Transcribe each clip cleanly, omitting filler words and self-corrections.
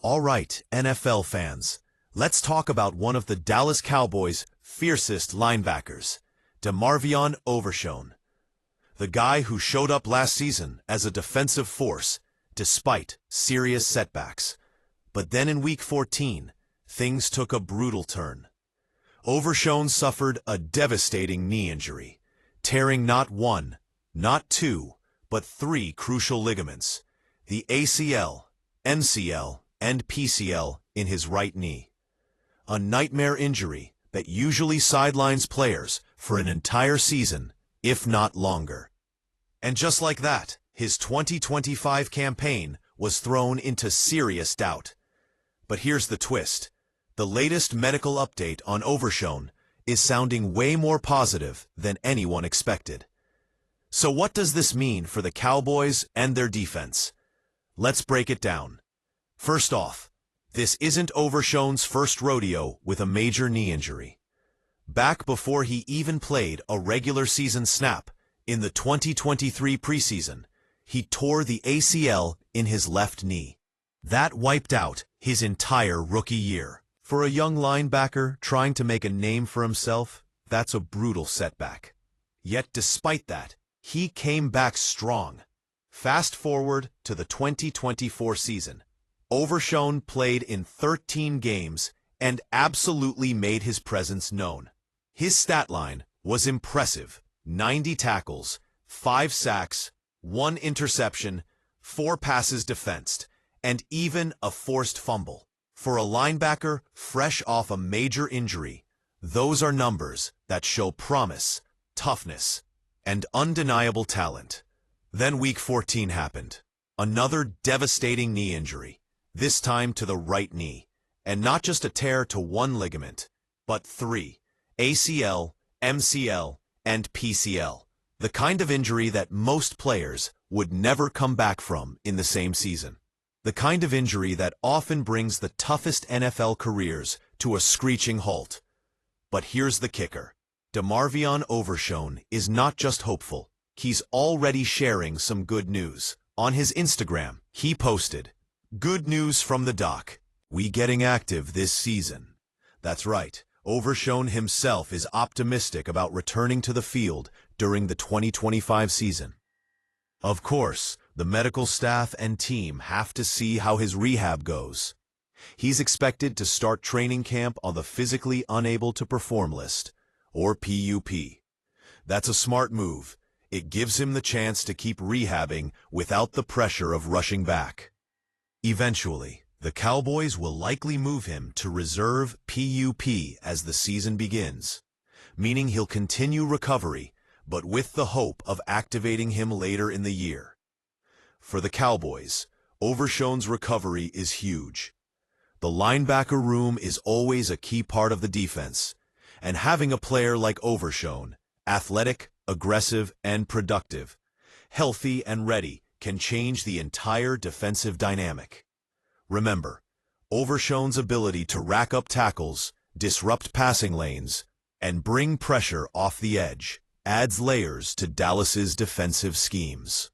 All right, NFL fans, let's talk about one of the Dallas Cowboys' fiercest linebackers, DeMarvion Overshown. The guy who showed up last season as a defensive force despite serious setbacks. But then in Week 14, things took a brutal turn. Overshown suffered a devastating knee injury, tearing not one, not two, but three crucial ligaments, the ACL, MCL, and PCL in his right knee. A nightmare injury that usually sidelines players for an entire season, if not longer. And just like that, his 2025 campaign was thrown into serious doubt. But here's the twist. The latest medical update on Overshown is sounding way more positive than anyone expected. So what does this mean for the Cowboys and their defense? Let's break it down. First off, this isn't Overshown's first rodeo with a major knee injury. Back before he even played a regular season snap in the 2023 preseason, he tore the ACL in his left knee. That wiped out his entire rookie year. For a young linebacker trying to make a name for himself, that's a brutal setback. Yet despite that, he came back strong. Fast forward to the 2024 season. Overshown played in 13 games and absolutely made his presence known. His stat line was impressive: 90 tackles, 5 sacks, 1 interception, 4 passes defensed, and even a forced fumble. For a linebacker fresh off a major injury, those are numbers that show promise, toughness, and undeniable talent. Then Week 14 happened. Another devastating knee injury, this time to the right knee. And not just a tear to one ligament, but 3: ACL, MCL, and PCL. The kind of injury that most players would never come back from in the same season. The kind of injury that often brings the toughest NFL careers to a screeching halt. But here's the kicker. DeMarvion Overshown is not just hopeful. He's already sharing some good news. On his Instagram, he posted, "Good news from the doc. We getting active this season." That's right. Overshown himself is optimistic about returning to the field during the 2025 season. Of course, the medical staff and team have to see how his rehab goes. He's expected to start training camp on the physically unable to perform list, or PUP. That's a smart move. It gives him the chance to keep rehabbing without the pressure of rushing back. Eventually, the Cowboys will likely move him to reserve PUP as the season begins, meaning he'll continue recovery, but with the hope of activating him later in the year. For the Cowboys, Overshown's recovery is huge. The linebacker room is always a key part of the defense, and having a player like Overshown, athletic, aggressive, and productive, healthy and ready, can change the entire defensive dynamic. Remember, Overshown's ability to rack up tackles, disrupt passing lanes, and bring pressure off the edge adds layers to Dallas's defensive schemes.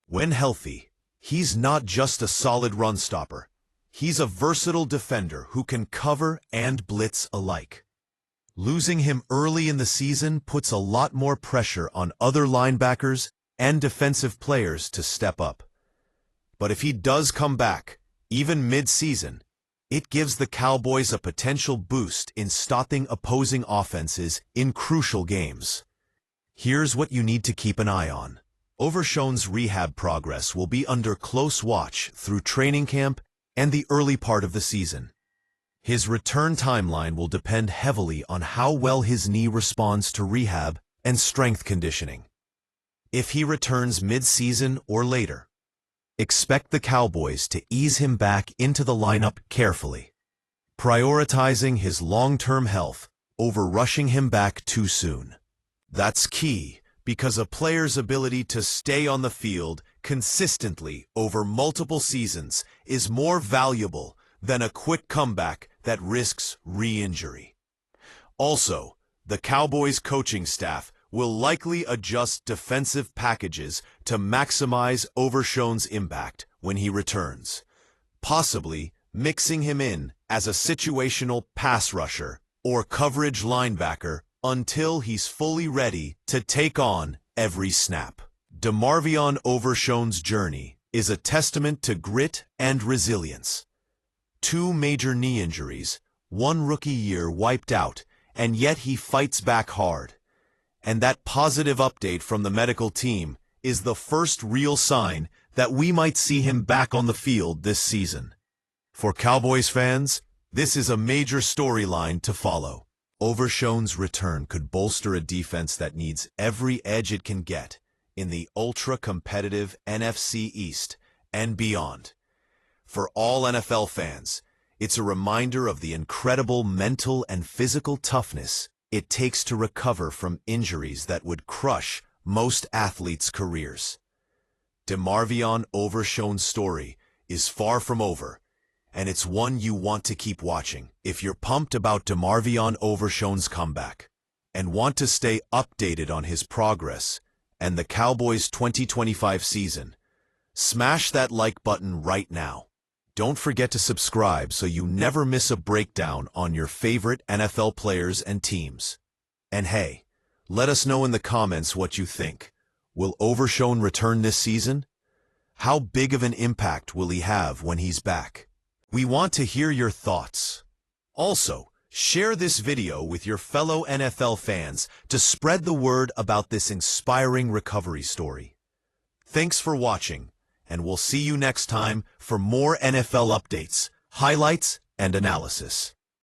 When healthy, he's not just a solid run stopper. He's a versatile defender who can cover and blitz alike. Losing him early in the season puts a lot more pressure on other linebackers and defensive players to step up. But if he does come back, even mid-season, it gives the Cowboys a potential boost in stopping opposing offenses in crucial games. Here's what you need to keep an eye on. Overshown's rehab progress will be under close watch through training camp and the early part of the season. His return timeline will depend heavily on how well his knee responds to rehab and strength conditioning. If he returns mid-season or later, expect the Cowboys to ease him back into the lineup carefully, prioritizing his long-term health over rushing him back too soon. That's key, because a player's ability to stay on the field consistently over multiple seasons is more valuable than a quick comeback that risks re-injury. Also, the Cowboys coaching staff will likely adjust defensive packages to maximize Overshown's impact when he returns. Possibly, mixing him in as a situational pass rusher or coverage linebacker until he's fully ready to take on every snap. DeMarvion Overshown's journey is a testament to grit and resilience. 2 major knee injuries, 1 rookie year wiped out, and yet he fights back hard. And that positive update from the medical team is the first real sign that we might see him back on the field this season. For Cowboys fans, this is a major storyline to follow. Overshown's return could bolster a defense that needs every edge it can get in the ultra-competitive NFC East and beyond. For all NFL fans, it's a reminder of the incredible mental and physical toughness it takes to recover from injuries that would crush most athletes' careers. DeMarvion Overshown's story is far from over, and it's one you want to keep watching. If you're pumped about DeMarvion Overshown's comeback and want to stay updated on his progress and the Cowboys' 2025 season, smash that like button right now. Don't forget to subscribe so you never miss a breakdown on your favorite NFL players and teams. And hey, let us know in the comments what you think. Will Overshown return this season? How big of an impact will he have when he's back? We want to hear your thoughts. Also, share this video with your fellow NFL fans to spread the word about this inspiring recovery story. Thanks for watching, and we'll see you next time for more NFL updates, highlights, and analysis.